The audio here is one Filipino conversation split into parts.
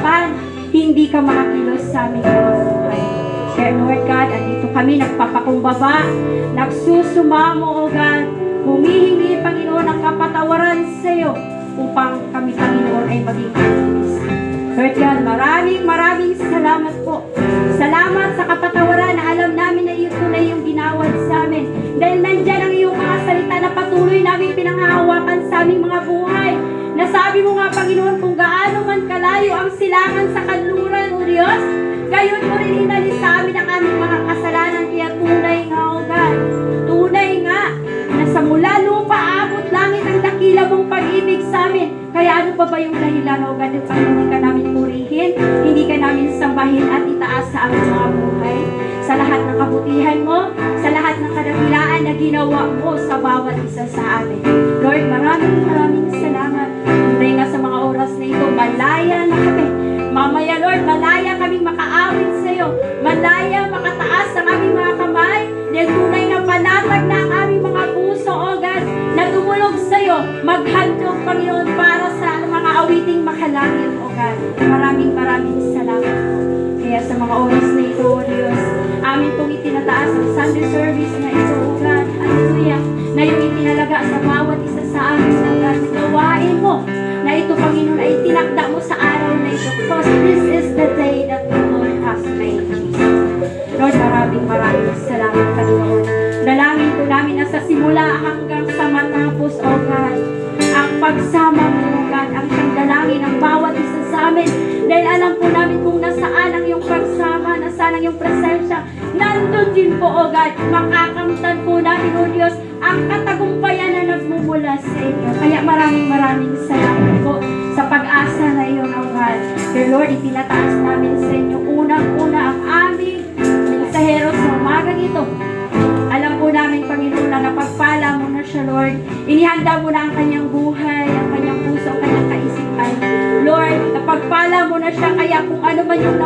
kahirapan, hindi ka makakilos sa aming mga buhay. Kaya Lord God, andito kami nagpapakumbaba, nagsusumamo, O God, humihingi, Panginoon, ng kapatawaran sa iyo upang kami, Panginoon, ay maging katulis. Lord God, maraming salamat po. Salamat sa kapatawaran na alam namin na ito na yung ginawad sa amin. Dahil nandyan ang iyong mga salita na patuloy namin pinanghahawakan sa aming mga buhay. Nasabi mo nga, Panginoon, kung gaano man kalayo ang silangan sa kanluran, O Diyos, gayon mo rin inalis sa amin ang aming mga kasalanan. Kaya tunay nga, O God, tunay nga, na sa mula lupa, abot langit ang dakila mong pag-ibig sa amin. Kaya ano pa ba yung dahilan, O God, upang hindi ka namin purihin, hindi ka namin sambahin at itaas sa aming mga buhay? Sa lahat ng kabutihan mo, sa lahat ng kadakilaan na ginawa mo sa bawat isa sa amin. Lord, maraming salamat. Dahil nga sa mga oras na ito, malaya na kami. Mamaya, Lord, malaya kaming makaawit sa iyo. Malaya makataas ang aming mga kamay. Dahil tunay na panatag na ang aming mga puso, O God, na tumulog sa iyo. Maghandog, Panginoon, para sa mga awiting makalangit, O God. Maraming salamat po. Kaya sa mga oras na ito, O Diyos, amin pong itinataas ang Sunday service na ito, O God. Hallelujah. Na yung itinalaga sa bawat isa sa amin, O God. Gawain mo na ito, Panginoon, ay tinakda mo sa araw na ito. Because this is the day that the Lord has made, Jesus. Lord, maraming salamat, Panginoon. Dalangin ko namin na sa simula hanggang sa matapos, O God, ang pagsama mo, O God, ang dalangin ng bawat isa sa amin. Dahil alam po namin kung nasaan ang iyong pagsama, nasaan ang iyong presensya, nandun din po, O God, makakamtan po namin, O Diyos, ang katagumpayan na nagmumula sa inyo. Kaya maraming salamat po sa pag-asa na iyon, O God. Dear Lord, itinataas namin sa inyo unang-una ang aming mensahero sa umagang ito. Alam po namin, Panginoon, na napagpala mo na siya, Lord. Inihanda mo na ang kanyang buhay, ang kanyang puso, ang kanyang kaisipan. Lord, napagpala mo na siya, kaya kung ano man yung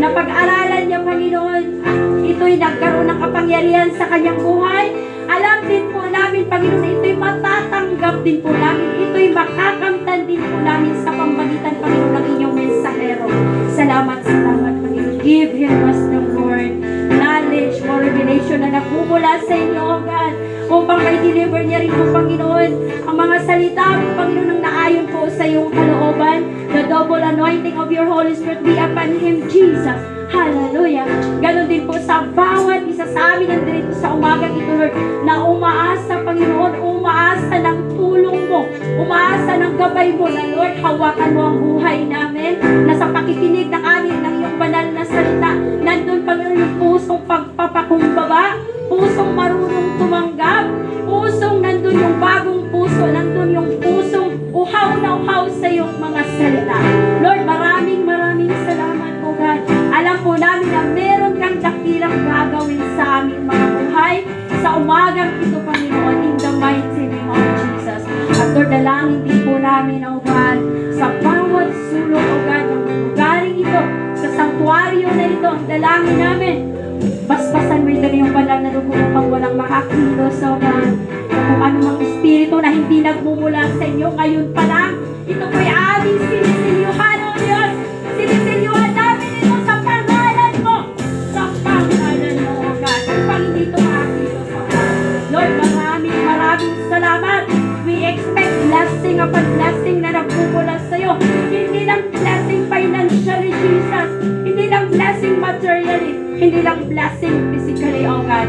napag-aralan niya, Panginoon, ito'y nagkaroon ng kapangyarihan sa kanyang buhay. Alam din po namin, Panginoon, ito'y matatanggap din po namin. Ito'y makakamtan din po namin sa pamamagitan, Panginoon, ng inyong mensahero. Salamat, Panginoon. Give him wisdom, Lord. Knowledge, more revelation na nagmumula sa inyo, O God. Upang may-deliver niya rin po, Panginoon, ang mga salita mo, Panginoon, ang naayon po sa iyong kalooban. The double anointing of your Holy Spirit be upon him, Jesus. Hallelujah. Ganon din po sa bawat isa sa amin nandito sa umagang ito, Lord, na umaasa, Panginoon, umaasa ng tulong mo, umaasa ng gabay mo, na Lord, hawakan mo ang buhay namin, na sa pakikinig ng amin ng iyong banal na salita, nandun, Panginoon, yung pusong pagpapakumbaba, pusong marunong tumanggap, pusong nandun yung bagong puso, nandun yung pusong uhaw na uhaw sa iyong mga salita. Lord, maraming salamat, O God. Alam po namin na meron kang dakilang gagawin sa aming mga buhay sa umagang ito, Panginoon, in the mighty name of Jesus. At Lord, dalangin din po namin, O God, sa bawat sulok, O God, ng lugaring ito, sa sanktuaryo na ito, ang dalangin namin, basbasan mo ito yung banal na dugo upang walang makakilos, O God. Kung anumang espiritu na hindi nagmumula sa inyo, ngayon pa lang, ito po'y aming sinisilyuhan, O Diyos. Sinisilyuhan namin ito sa pangalan mo. Sa pangalan mo, O God. Upang hindi ito makakilos, O God. Lord, maraming salamat. We expect blessing upon blessing na nagmumula sa iyo. Hindi lang blessing financially, Jesus. Hindi lang blessing materially. Hindi lang blessing physically, O God.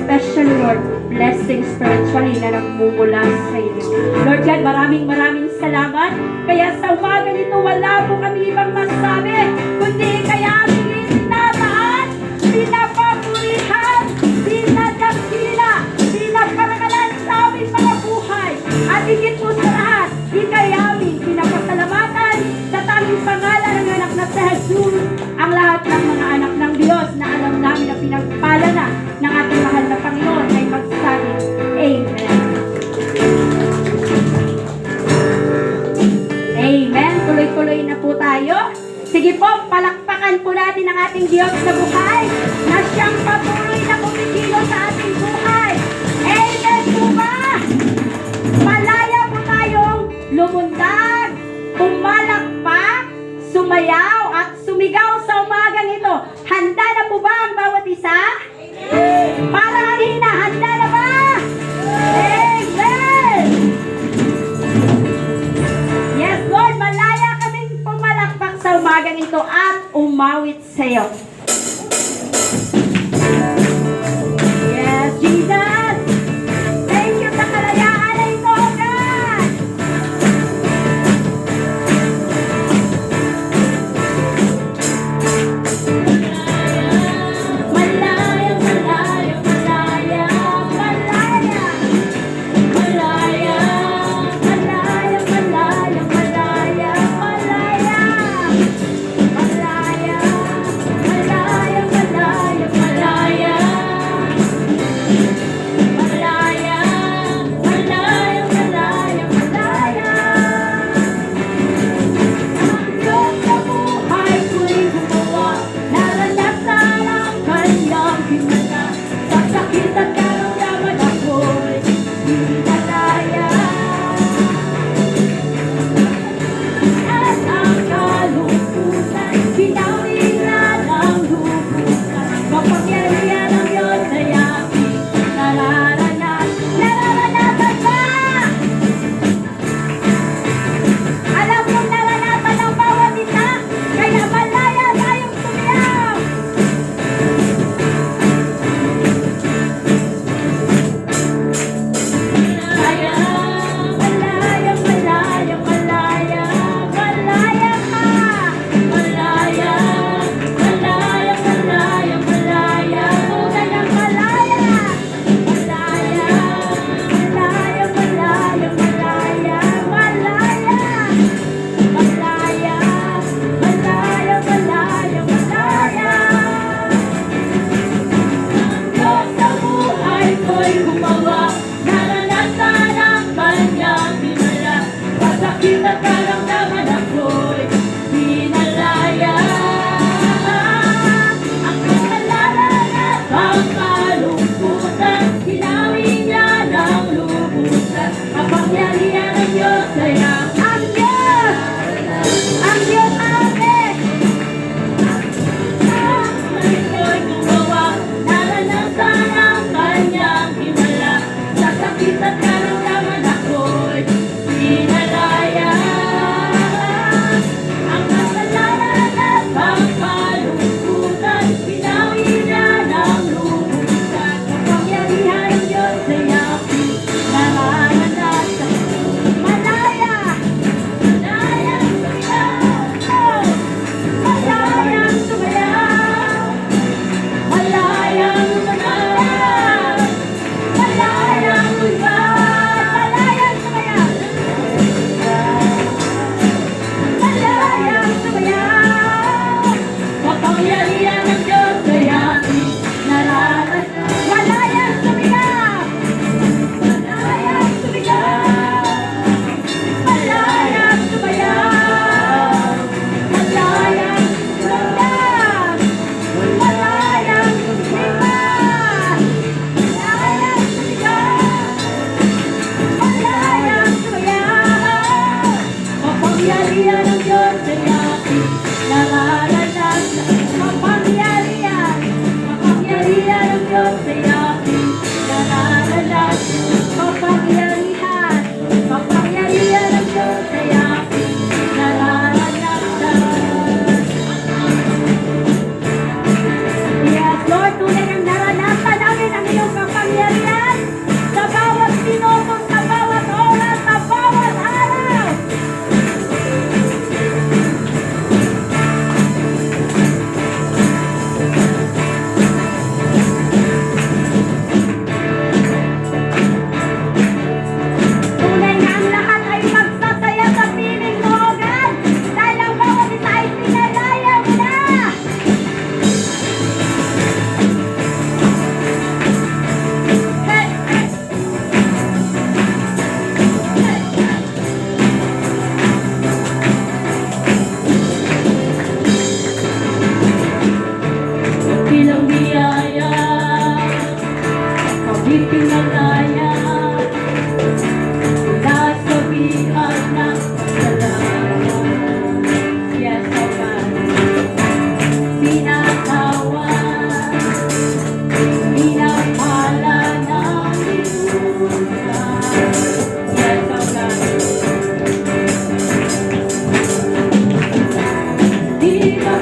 Especially, Lord, blessing spiritually na nagmumula sa iyo. Lord God, maraming salamat. Kaya sa umaga nito, wala po kami ibang masabi, kundi kaya aming itinataan, pinapapurihan, pinadakila, pinaparangalan sa aming mga buhay. At higit po sa lahat, ikay aming pinapasalamatan sa tanging pangalan ng anak na si Jesus, ang lahat ng mga anak ng Diyos na alam namin na pinagpala na ng ating mahal na Panginoon ay magsasabi, Amen. Amen. Tuloy-tuloy na po tayo. Sige po, palakpakan po natin ang ating Diyos na buhay, na siyang patuloy na kumikilo sa ating buhay. Amen po ba? Malaya po tayong lumundag, pumalakpak, sumayaw at sumigaw sa umagang ito. Handa na po ba ang bawat isa? Parang hina, handa na ba? Amen! Yes, Lord, malaya kaming pumalakpak sa umagang ito at umawit sa iyo. Yes, Jesus! Thank you sa kalayaan na ito, oh God! Malaya, malaya, malaya, malaya. Malaya, malaya, malaya, malaya, malaya. Malaya, malaya,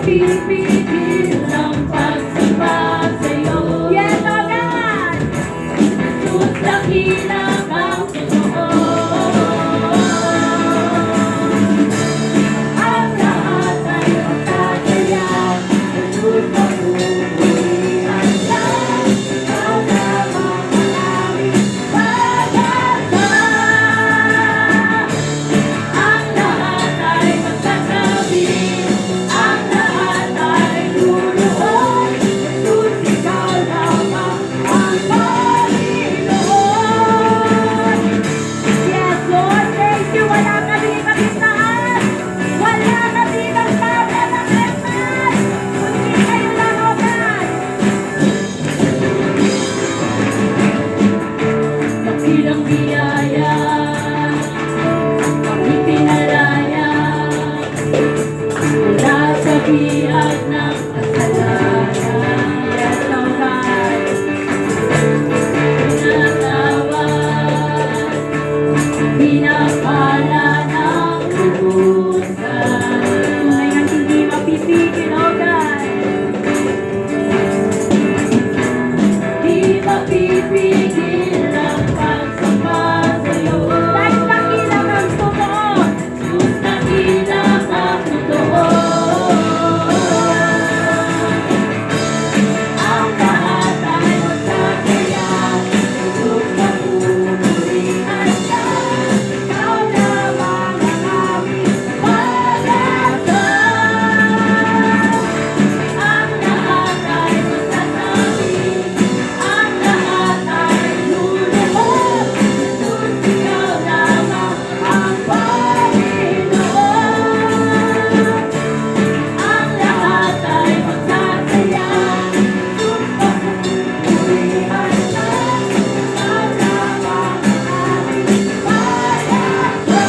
mapipigil ang pagsamba sa'yo. Yes, oh God! Jesus, dakila kang totoo. Ang lahat ay magtataya. Jesus, mapupulihan lang. Ikaw lamang ang aming pag-asa. Ang lahat ay magsasabi, ang lahat ay luluhod. Jesus, ikaw lamang ang Panginoon. Yes, Lord, thank you. Wala kami kabisahan. Wala kami ng papa ng Christmas. Kundi kayo lang, O God. Dakilang biyaya, kami pinalaya, mula sa biyag ng kasalanan. Yes, O God. Pinatawad, pinapala ng lubusan. Tunay ng hindi mapipigil, O God. Di mapipigil ang pagsamba sa'yo. Dahil dakila kang totoo. Jesus, dakila kang totoo. Ang lahat ay magtataya. Jesus, mapupulihan ka. Ikaw lamang ang aming pag-asa. Ang lahat ay magsasabi, ang lahat ay luluhod. Jesus, ikaw lamang ang Panginoon. Ang lahat ay magsasaya. Jesus, mapupulihan ka. Ikaw lamang ang aming pag-asa.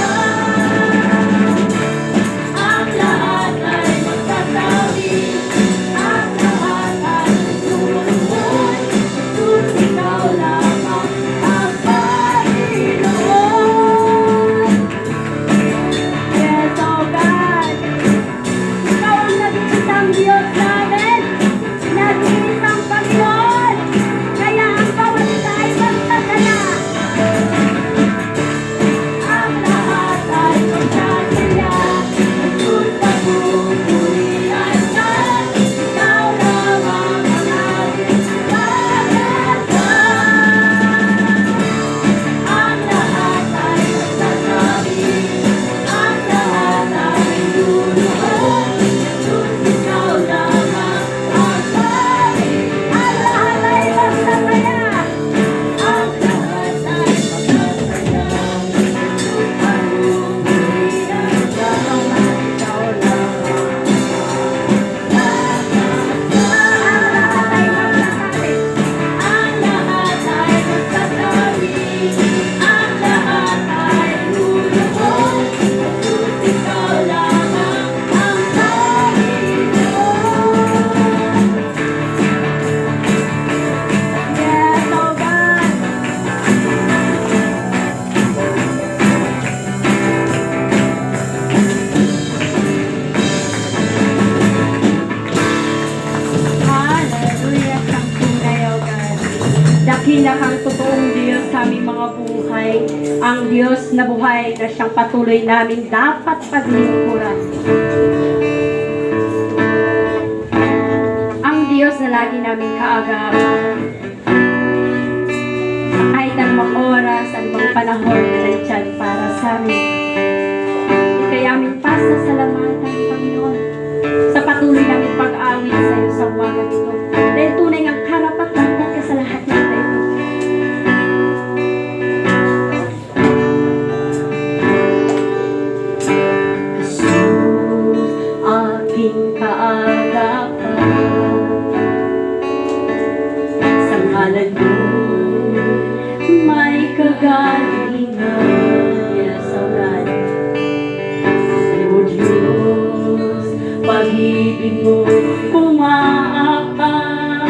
Ang lahat ay magsasabi, ang lahat ay luluhod. Jesus, ikaw lamang ang Panginoon. Yes, oh God. Ikaw ang nag-iisang Diyos namin. Nag-iisang Panginoon. Kaya ang bawat isa ay magtataya. Ang lahat ay magsasaya. Jesus, mapupulihan ka. Ikaw lamang ang aming pag-asa. Ang lahat ay magsasabi, ang lahat ay luluhod. Jesus, ikaw lamang ang Panginoon. Ang lahat ay magsasaya. Ang lahat ay magsasaya. Jesus, mapupulihan ka. Ikaw lamang ang lahat ay magsasabi, ang lahat ay luluhod. Jesus, ikaw lamang ang Panginoon. Yes, oh God. Hallelujah, kang tunay, O God. Dakila kang totoong Diyos sa aming mga buhay. Ang Diyos na buhay na siyang patuloy namin dapat paglingkuran. Ang Diyos na lagi namin kaagapan. Kahit anumang oras, anumang panahon na nandyan para sa amin. Kaya aming pasasalamatan, Panginoon, sa patuloy namin pag-awit sa iyo sa umagang ito. Dahil tunay ang karapat-dapat ka sa lahat ng ito. Jesus, aking kaagapan, sa ngalan mo may kagalingan. Yes, O God. O Diyos, pag-ibig mo umaakaw,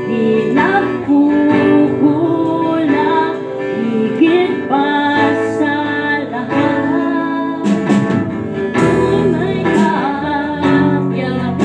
di nagkukulang, higit pa sa lahat. May kaagap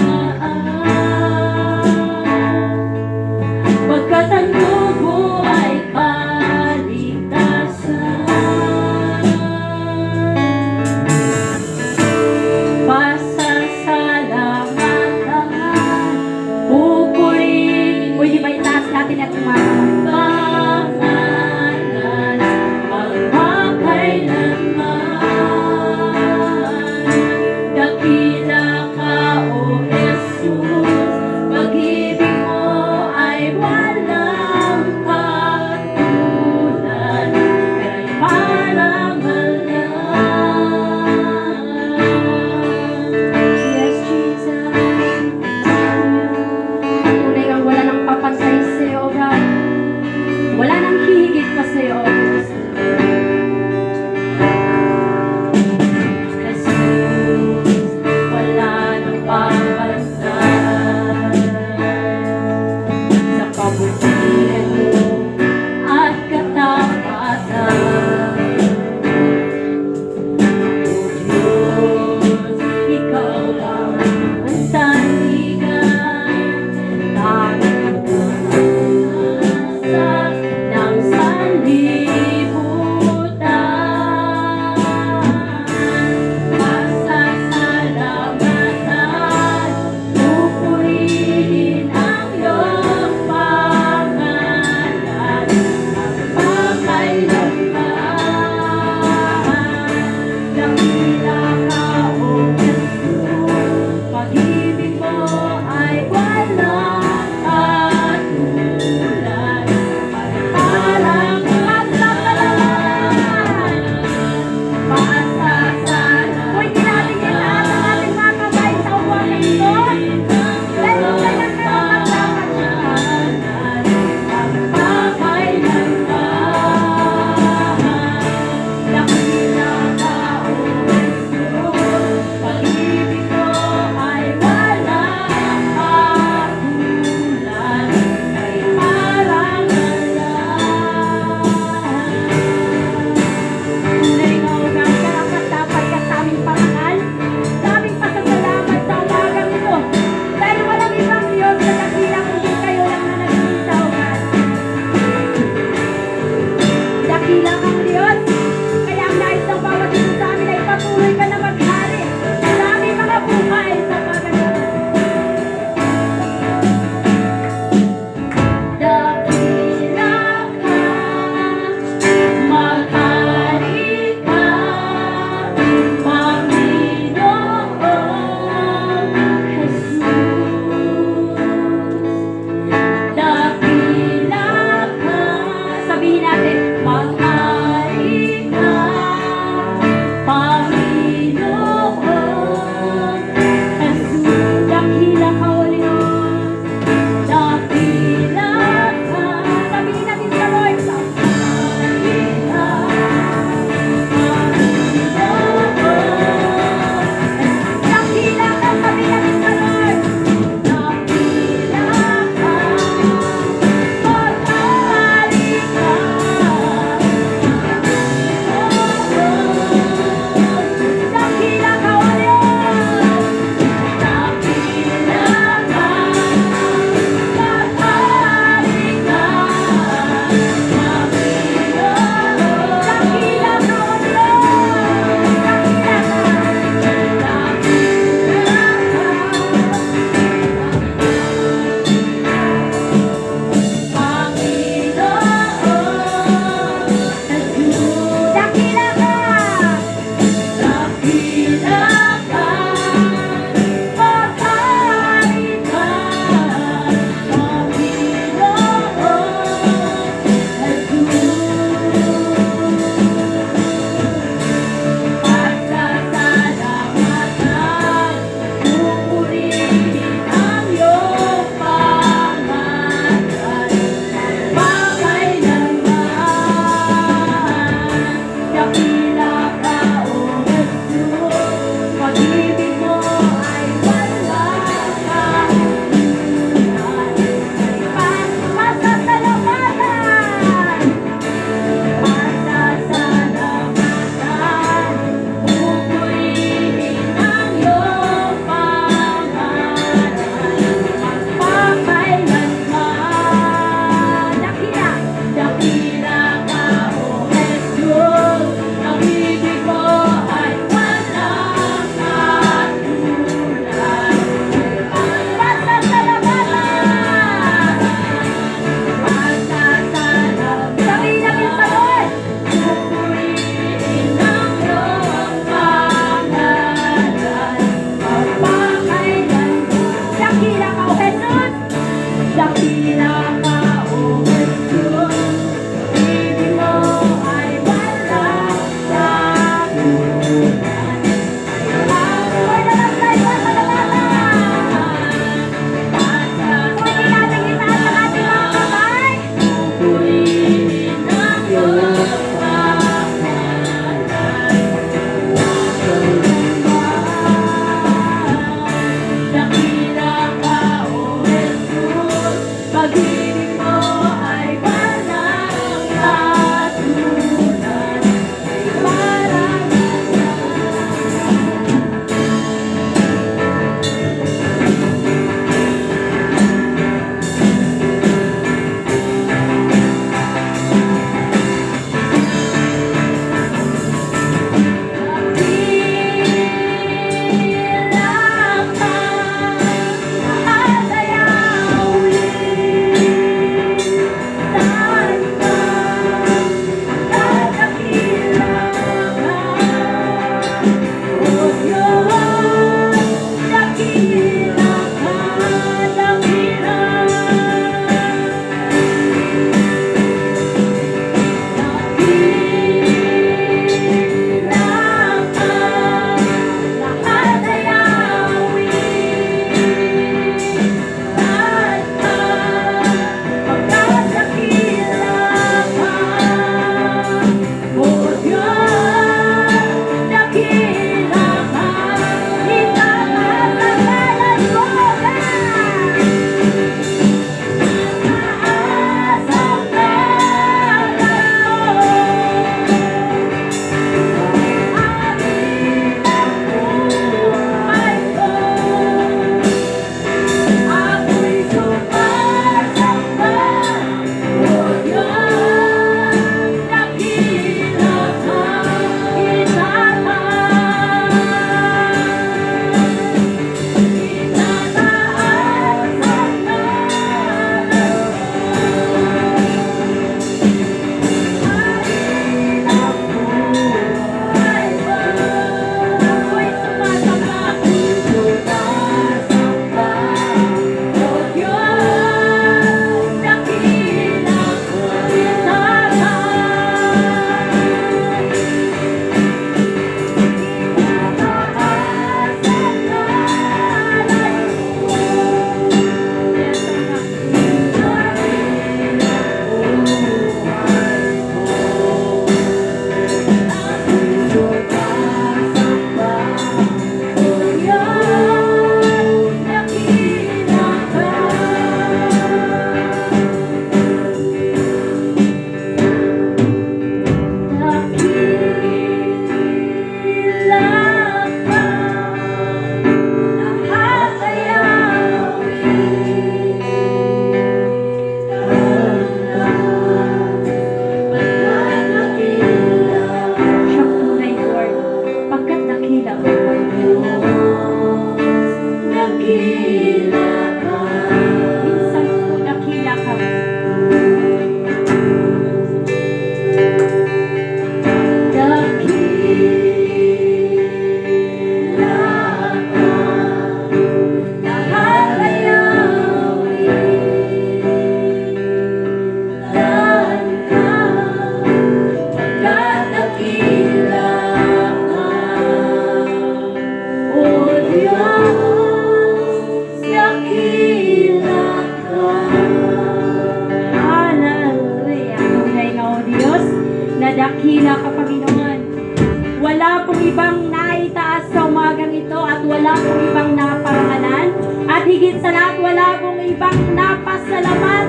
higit sa lahat, wala pong ibang napasalamat